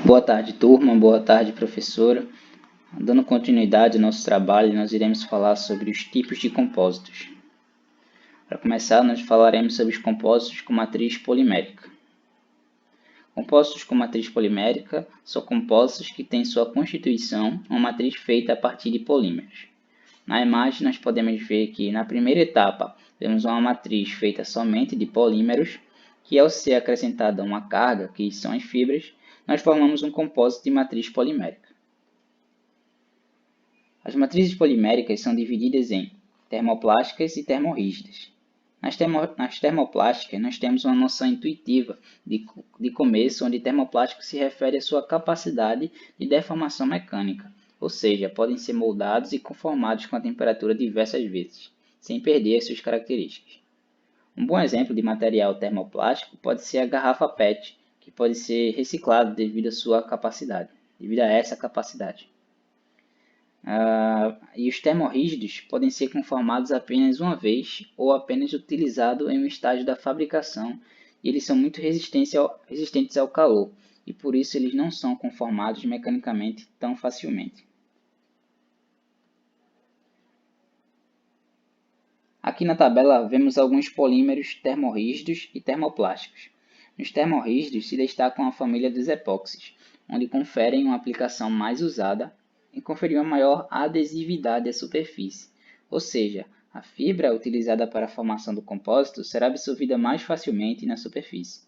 Boa tarde, turma. Boa tarde, professora. Dando continuidade ao nosso trabalho, nós iremos falar sobre os tipos de compósitos. Para começar, nós falaremos sobre os compósitos com matriz polimérica. Compósitos com matriz polimérica são compósitos que têm sua constituição uma matriz feita a partir de polímeros. Na imagem, nós podemos ver que, na primeira etapa, temos uma matriz feita somente de polímeros, que ao ser acrescentada uma carga, que são as fibras, nós formamos um compósito de matriz polimérica. As matrizes poliméricas são divididas em termoplásticas e termorrígidas. Nas termoplásticas, nós temos uma noção intuitiva de começo, onde termoplástico se refere à sua capacidade de deformação mecânica, ou seja, podem ser moldados e conformados com a temperatura diversas vezes, sem perder as suas características. Um bom exemplo de material termoplástico pode ser a garrafa PET, que pode ser reciclado devido a essa capacidade. E os termorrígidos podem ser conformados apenas uma vez ou apenas utilizados em um estágio da fabricação, e eles são muito resistentes ao calor, e por isso eles não são conformados mecanicamente tão facilmente. Aqui na tabela vemos alguns polímeros termorrígidos e termoplásticos. Nos termorrígidos se destacam a família dos epóxis, onde conferem uma aplicação mais usada e conferir uma maior adesividade à superfície, ou seja, a fibra utilizada para a formação do compósito será absorvida mais facilmente na superfície.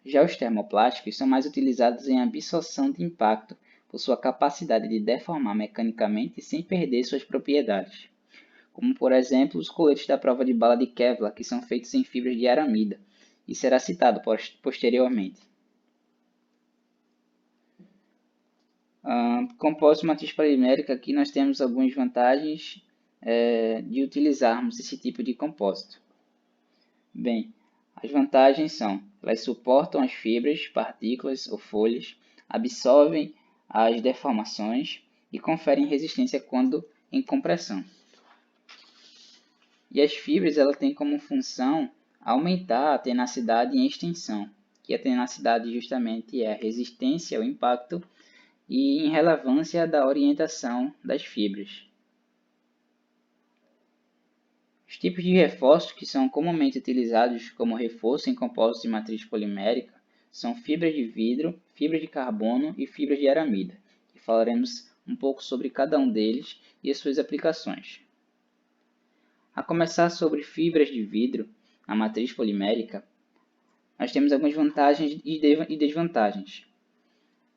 Já os termoplásticos são mais utilizados em absorção de impacto, por sua capacidade de deformar mecanicamente sem perder suas propriedades, como por exemplo os coletes da prova de bala de Kevlar, que são feitos em fibras de aramida, e será citado posteriormente. Compósito de matriz polimérica, aqui nós temos algumas vantagens de utilizarmos esse tipo de compósito. Bem, as vantagens são: elas suportam as fibras, partículas ou folhas, absorvem as deformações e conferem resistência quando em compressão. E as fibras têm como função aumentar a tenacidade em extensão, que a tenacidade justamente é a resistência ao impacto e em relevância da orientação das fibras. Os tipos de reforços que são comumente utilizados como reforço em compósitos de matriz polimérica são fibras de vidro, fibras de carbono e fibras de aramida, e falaremos um pouco sobre cada um deles e as suas aplicações. A começar sobre fibras de vidro na matriz polimérica, nós temos algumas vantagens e desvantagens.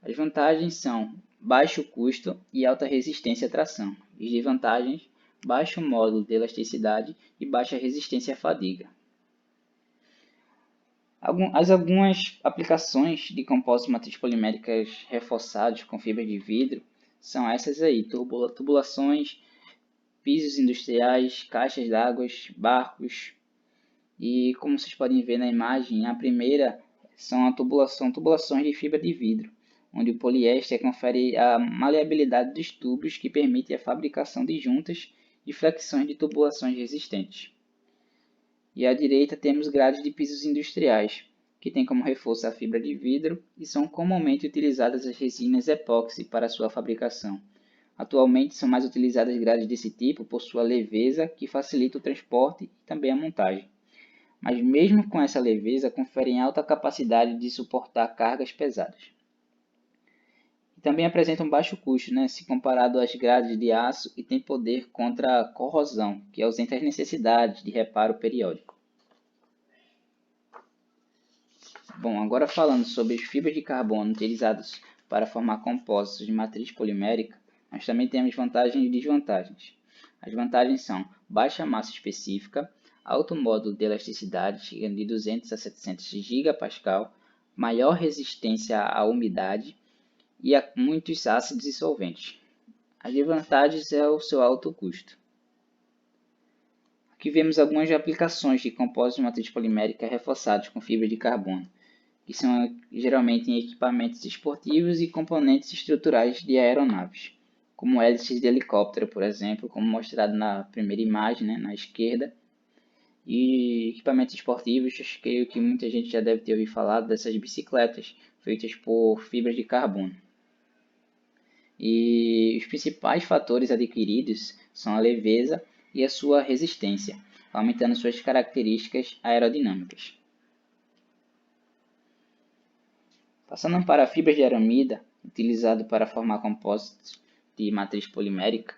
As vantagens são baixo custo e alta resistência à tração. As desvantagens, baixo módulo de elasticidade e baixa resistência à fadiga. Algumas aplicações de compósitos de matriz poliméricas reforçados com fibras de vidro são essas aí: tubulações, pisos industriais, caixas d'água, barcos. E como vocês podem ver na imagem, a primeira são tubulações de fibra de vidro, onde o poliéster confere a maleabilidade dos tubos que permite a fabricação de juntas e flexões de tubulações resistentes. E à direita temos grades de pisos industriais, que têm como reforço a fibra de vidro e são comumente utilizadas as resinas epóxi para sua fabricação. Atualmente são mais utilizadas grades desse tipo por sua leveza, que facilita o transporte e também a montagem. Mas mesmo com essa leveza, conferem alta capacidade de suportar cargas pesadas. E também apresentam baixo custo, se comparado às grades de aço, e tem poder contra a corrosão, que ausenta as necessidades de reparo periódico. Bom, agora falando sobre as fibras de carbono utilizadas para formar compósitos de matriz polimérica, nós também temos vantagens e desvantagens. As vantagens são baixa massa específica, alto módulo de elasticidade, chegando de 200 a 700 GPa, maior resistência à umidade e a muitos ácidos e solventes. As desvantagens é o seu alto custo. Aqui vemos algumas aplicações de compósitos de matriz polimérica reforçados com fibra de carbono, que são geralmente em equipamentos esportivos e componentes estruturais de aeronaves, como hélices de helicóptero, por exemplo, como mostrado na primeira imagem, na esquerda, E equipamentos esportivos, creio que muita gente já deve ter ouvido falar dessas bicicletas feitas por fibras de carbono. E os principais fatores adquiridos são a leveza e a sua resistência, aumentando suas características aerodinâmicas. Passando para fibras de aramida, utilizado para formar compostos de matriz polimérica,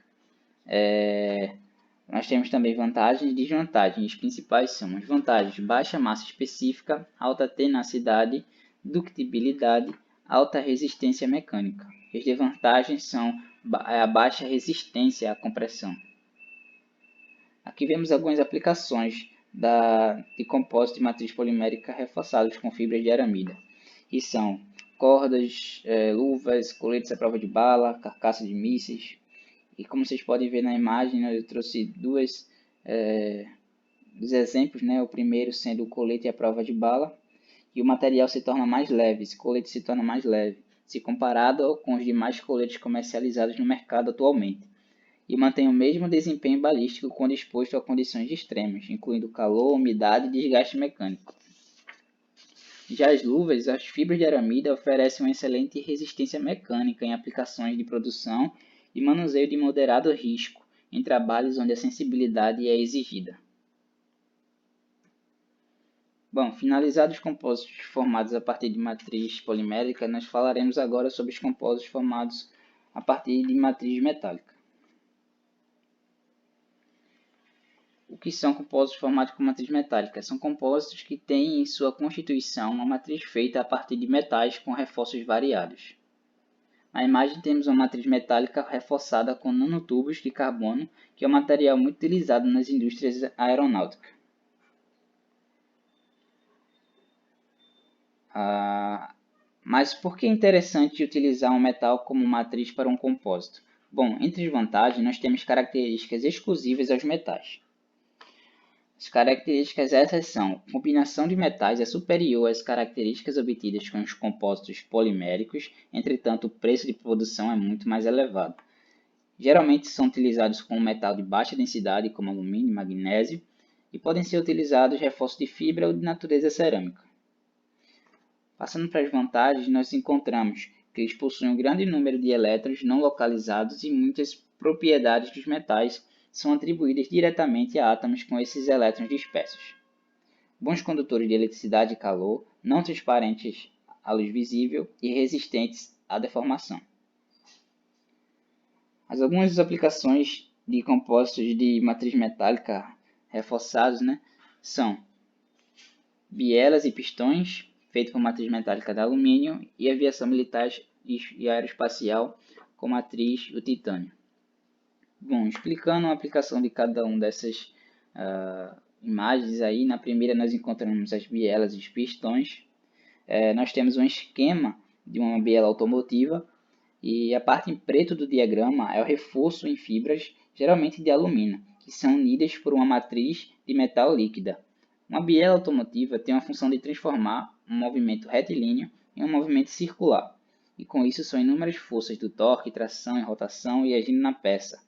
nós temos também vantagens e desvantagens. As principais são as vantagens: baixa massa específica, alta tenacidade, ductibilidade, alta resistência mecânica. As desvantagens são a baixa resistência à compressão. Aqui vemos algumas aplicações de compósito de matriz polimérica reforçados com fibras de aramida. E são cordas, luvas, coletes à prova de bala, carcaça de mísseis. E como vocês podem ver na imagem, eu trouxe dos exemplos, né? O primeiro sendo o colete à prova de bala. E o material se torna mais leve, esse colete se torna mais leve, se comparado com os demais coletes comercializados no mercado atualmente. E mantém o mesmo desempenho balístico quando exposto a condições extremas, incluindo calor, umidade e desgaste mecânico. Já as luvas, as fibras de aramida oferecem uma excelente resistência mecânica em aplicações de produção e manuseio de moderado risco, em trabalhos onde a sensibilidade é exigida. Bom, finalizados os compósitos formados a partir de matriz polimérica, nós falaremos agora sobre os compósitos formados a partir de matriz metálica. O que são compósitos formados com matriz metálica? São compósitos que têm em sua constituição uma matriz feita a partir de metais com reforços variados. Na imagem temos uma matriz metálica reforçada com nanotubos de carbono, que é um material muito utilizado nas indústrias aeronáuticas. Mas por que é interessante utilizar um metal como matriz para um compósito? Bom, entre as vantagens, nós temos características exclusivas aos metais. As características essas são: a combinação de metais é superior às características obtidas com os compósitos poliméricos, entretanto o preço de produção é muito mais elevado. Geralmente são utilizados com metal de baixa densidade, como alumínio e magnésio, e podem ser utilizados reforços de fibra ou de natureza cerâmica. Passando para as vantagens, nós encontramos que eles possuem um grande número de elétrons não localizados e muitas propriedades dos metais são atribuídas diretamente a átomos com esses elétrons dispersos. Bons condutores de eletricidade e calor, não transparentes à luz visível e resistentes à deformação. Algumas aplicações de compósitos de matriz metálica reforçados, são bielas e pistões, feitos por matriz metálica de alumínio, e aviação militar e aeroespacial com matriz do titânio. Bom, explicando a aplicação de cada uma dessas imagens aí, na primeira nós encontramos as bielas e os pistões. Nós temos um esquema de uma biela automotiva e a parte em preto do diagrama é o reforço em fibras, geralmente de alumínio, que são unidas por uma matriz de metal líquida. Uma biela automotiva tem a função de transformar um movimento retilíneo em um movimento circular, e com isso são inúmeras forças do torque, tração e rotação e agindo na peça.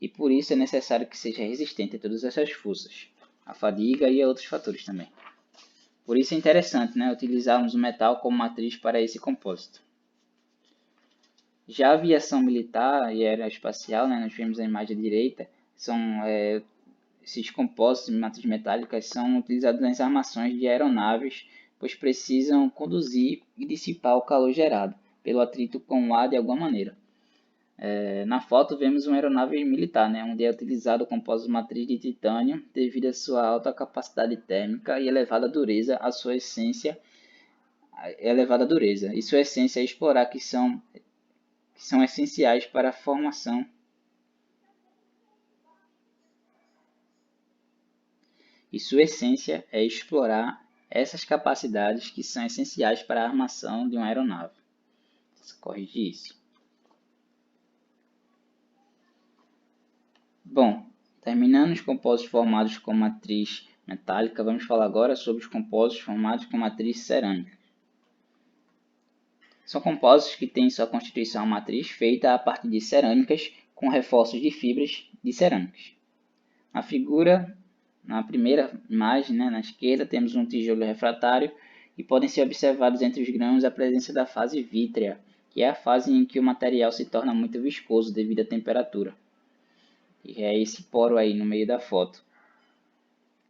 E por isso é necessário que seja resistente a todas essas forças, a fadiga e a outros fatores também. Por isso é interessante, utilizarmos o metal como matriz para esse compósito. Já a aviação militar e aeroespacial, nós vemos a imagem à direita, esses compósitos de matriz metálicas são utilizados nas armações de aeronaves, pois precisam conduzir e dissipar o calor gerado pelo atrito com o ar de alguma maneira. Na foto vemos uma aeronave militar, onde é utilizado o compósito matriz de titânio devido à sua alta capacidade térmica e elevada dureza, a sua essência e sua essência é explorar que são essenciais para a formação e sua essência é explorar essas capacidades que são essenciais para a armação de uma aeronave. Corrigir isso. Bom, terminando os compósitos formados com matriz metálica, vamos falar agora sobre os compósitos formados com matriz cerâmica. São compósitos que têm sua constituição matriz feita a partir de cerâmicas com reforços de fibras de cerâmicas. Na primeira imagem, né, na esquerda, temos um tijolo refratário e podem ser observados entre os grãos a presença da fase vítrea, que é a fase em que o material se torna muito viscoso devido à temperatura. E é esse poro aí no meio da foto.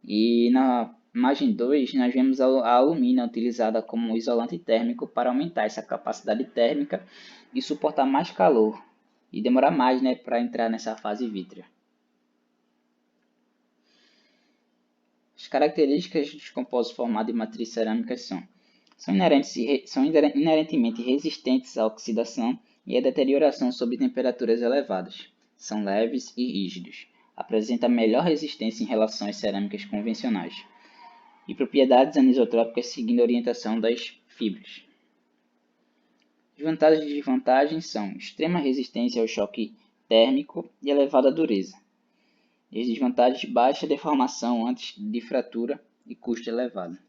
E na imagem 2, nós vemos a alumínio utilizada como isolante térmico para aumentar essa capacidade térmica e suportar mais calor e demorar mais, né, para entrar nessa fase vítrea. As características dos compostos formados em matriz cerâmica são inerentemente resistentes à oxidação e à deterioração sob temperaturas elevadas. São leves e rígidos. Apresenta melhor resistência em relação às cerâmicas convencionais. E propriedades anisotrópicas seguindo a orientação das fibras. As vantagens e desvantagens são extrema resistência ao choque térmico e elevada dureza. E as desvantagens, baixa deformação antes de fratura e custo elevado.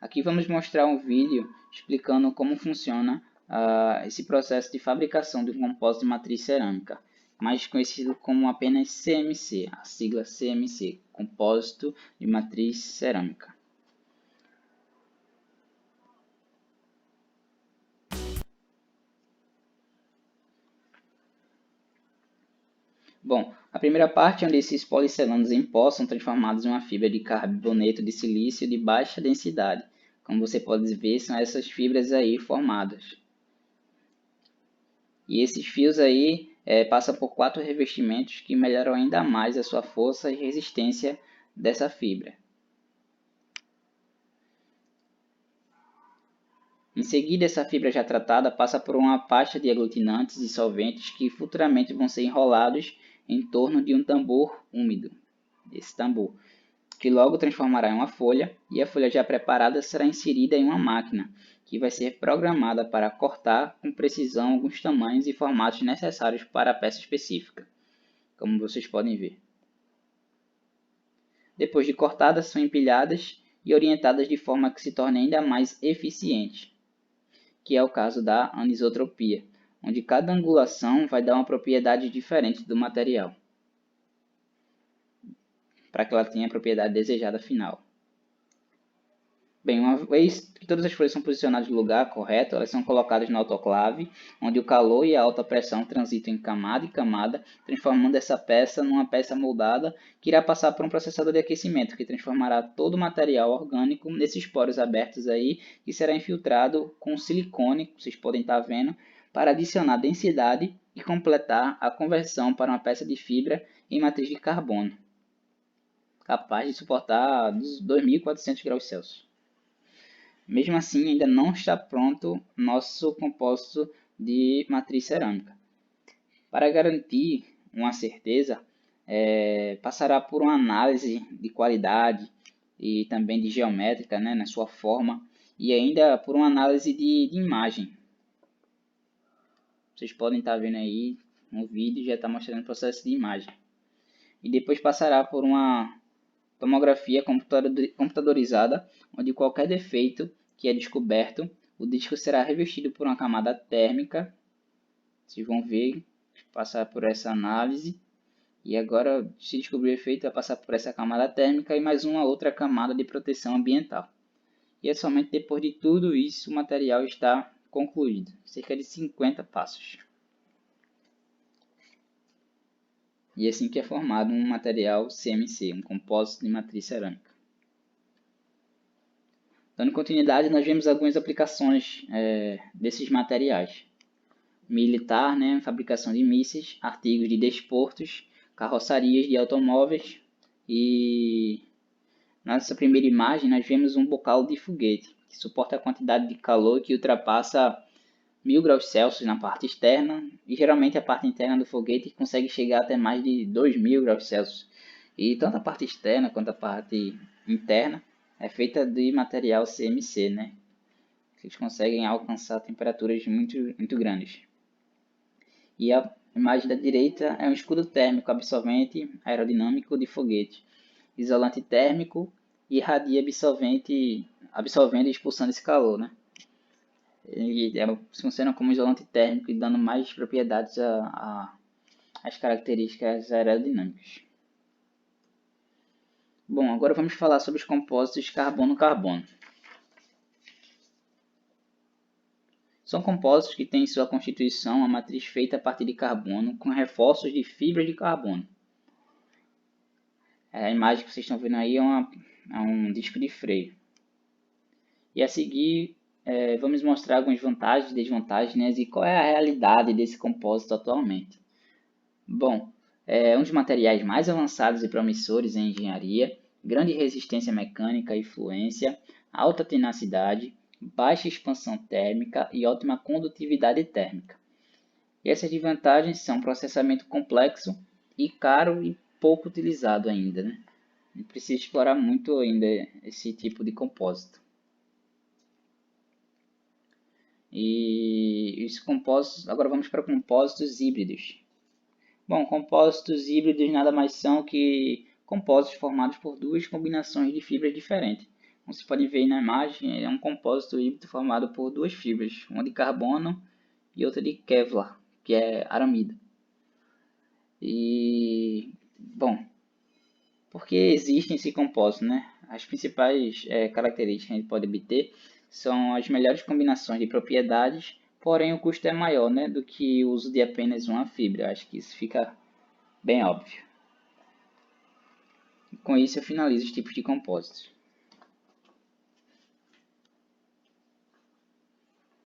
Aqui vamos mostrar um vídeo explicando como funciona esse processo de fabricação de um compósito de matriz cerâmica, mais conhecido como apenas CMC, a sigla CMC, compósito de matriz cerâmica. Bom, a primeira parte é onde esses policelanos em pó são transformados em uma fibra de carboneto de silício de baixa densidade. Como você pode ver, são essas fibras aí formadas. E esses fios aí passam por 4 revestimentos que melhoram ainda mais a sua força e resistência dessa fibra. Em seguida, essa fibra já tratada passa por uma pasta de aglutinantes e solventes que futuramente vão ser enrolados em torno de um tambor úmido, esse tambor, que logo transformará em uma folha, e a folha já preparada será inserida em uma máquina, que vai ser programada para cortar com precisão alguns tamanhos e formatos necessários para a peça específica, como vocês podem ver. Depois de cortadas, são empilhadas e orientadas de forma que se torne ainda mais eficiente, que é o caso da anisotropia, onde cada angulação vai dar uma propriedade diferente do material, para que ela tenha a propriedade desejada final. Bem, uma vez que todas as folhas são posicionadas no lugar correto, elas são colocadas no autoclave, onde o calor e a alta pressão transitam em camada e camada, transformando essa peça numa peça moldada que irá passar por um processador de aquecimento, que transformará todo o material orgânico nesses poros abertos aí, que será infiltrado com silicone, que vocês podem estar vendo, para adicionar densidade e completar a conversão para uma peça de fibra em matriz de carbono, capaz de suportar 2.400 graus Celsius. Mesmo assim, ainda não está pronto nosso compósito de matriz cerâmica. Para garantir uma certeza, passará por uma análise de qualidade e também de geométrica, né, na sua forma, e ainda por uma análise de imagem. Vocês podem estar vendo aí no vídeo, já está mostrando o processo de imagem. E depois passará por uma tomografia computadorizada, onde qualquer defeito que é descoberto, o disco será revestido por uma camada térmica. Vocês vão ver, passar por essa análise. E agora, se descobrir o efeito, vai passar por essa camada térmica e mais uma outra camada de proteção ambiental. E é somente depois de tudo isso o material está concluído. Cerca de 50 passos. E é assim que é formado um material CMC, um compósito de matriz cerâmica. Dando continuidade, nós vemos algumas aplicações desses materiais. Militar, né, fabricação de mísseis, artigos de desportos, carroçarias de automóveis. E nessa primeira imagem nós vemos um bocal de foguete, que suporta a quantidade de calor que ultrapassa 1000 graus Celsius na parte externa, e geralmente a parte interna do foguete consegue chegar até mais de 2000 graus Celsius. E tanto a parte externa quanto a parte interna é feita de material CMC, né? Eles conseguem alcançar temperaturas muito grandes. E a imagem da direita é um escudo térmico absorvente aerodinâmico de foguete, isolante térmico e irradia absorvendo e expulsando esse calor, né? Ele funciona como isolante térmico e dando mais propriedades as características aerodinâmicas. Bom, agora vamos falar sobre os compósitos carbono-carbono. São compostos que têm em sua constituição a matriz feita a partir de carbono com reforços de fibras de carbono. A imagem que vocês estão vendo aí é um disco de freio. E a seguir vamos mostrar algumas vantagens e desvantagens, né, e qual é a realidade desse compósito atualmente. Bom, é um dos materiais mais avançados e promissores em engenharia, grande resistência mecânica e fluência, alta tenacidade, baixa expansão térmica e ótima condutividade térmica. E essas desvantagens são processamento complexo e caro e pouco utilizado ainda, né? Precisa explorar muito ainda esse tipo de compósito. E os compósitos, agora vamos para compósitos híbridos. Bom, compósitos híbridos nada mais são que compósitos formados por duas combinações de fibras diferentes. Como vocês podem ver aí na imagem, é um compósito híbrido formado por duas fibras, uma de carbono e outra de Kevlar, que é aramida. E, bom, por que existem esse compósito, né? As principais características que a gente pode obter são as melhores combinações de propriedades, porém o custo é maior, né, do que o uso de apenas uma fibra. Acho que isso fica bem óbvio. Com isso eu finalizo os tipos de compósitos.